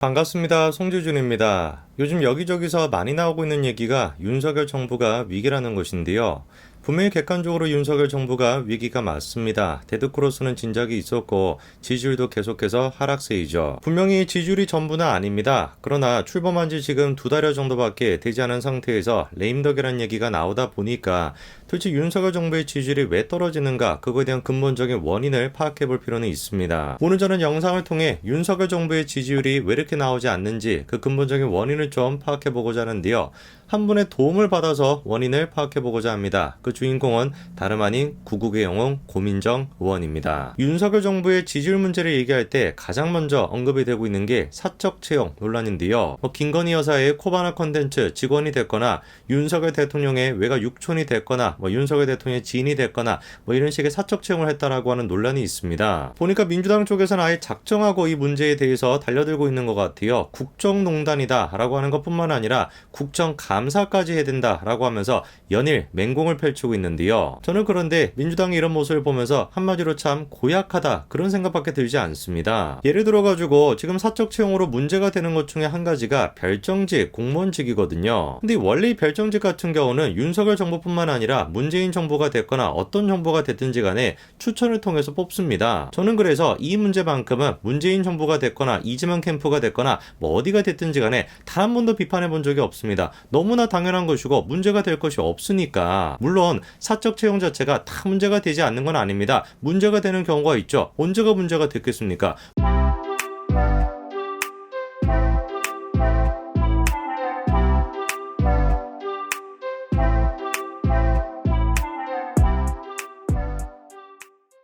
반갑습니다. 송지준입니다. 요즘 여기저기서 많이 나오고 있는 얘기가 윤석열 정부가 위기라는 것인데요. 분명히 객관적으로 윤석열 정부가 위기가 맞습니다. 데드크로스는 진작이 있었고 지지율도 계속해서 하락세이죠. 분명히 지지율이 전부는 아닙니다. 그러나 출범한 지 지금 2달여 정도밖에 되지 않은 상태에서 레임덕이라는 얘기가 나오다 보니까 도대체 윤석열 정부의 지지율이 왜 떨어지는가, 그거에 대한 근본적인 원인을 파악해 볼 필요는 있습니다. 오늘 저는 영상을 통해 윤석열 정부의 지지율이 왜 이렇게 나오지 않는지 그 근본적인 원인을 좀 파악해 보고자 하는데요. 한 분의 도움을 받아서 원인을 파악해 보고자 합니다. 그 주인공은 다름 아닌 구국의 영웅 고민정 의원입니다. 윤석열 정부의 지지율 문제를 얘기할 때 가장 먼저 언급이 되고 있는 게 사적 채용 논란인데요. 김건희 여사의 코바나 컨텐츠 직원이 됐거나 윤석열 대통령의 외가 육촌이 됐거나 윤석열 대통령의 지인이 됐거나 이런 식의 사적 채용을 했다라고 하는 논란이 있습니다. 보니까 민주당 쪽에서는 아예 작정하고 이 문제에 대해서 달려들고 있는 것 같아요. 국정농단이다 라고 하는 것뿐만 아니라 국정감사까지 해야 된다라고 하면서 연일 맹공을 펼치고 있는데요. 저는 그런데 민주당의 이런 모습을 보면서 한마디로 참 고약하다, 그런 생각밖에 들지 않습니다. 예를 들어가지고 지금 사적 채용으로 문제가 되는 것 중에 한 가지가 별정직, 공무원직이거든요. 근데 원래 이 별정직 같은 경우는 윤석열 정부뿐만 아니라 문재인 정부가 됐거나 어떤 정부가 됐든지 간에 추천을 통해서 뽑습니다. 저는 그래서 이 문제만큼은 문재인 정부가 됐거나 이재명 캠프가 됐거나 어디가 됐든지 간에 단 한 번도 비판해 본 적이 없습니다. 너무나 당연한 것이고 문제가 될 것이 없으니까. 물론 사적 채용 자체가 다 문제가 되지 않는 건 아닙니다. 문제가 되는 경우가 있죠. 언제가 문제가 됐겠습니까?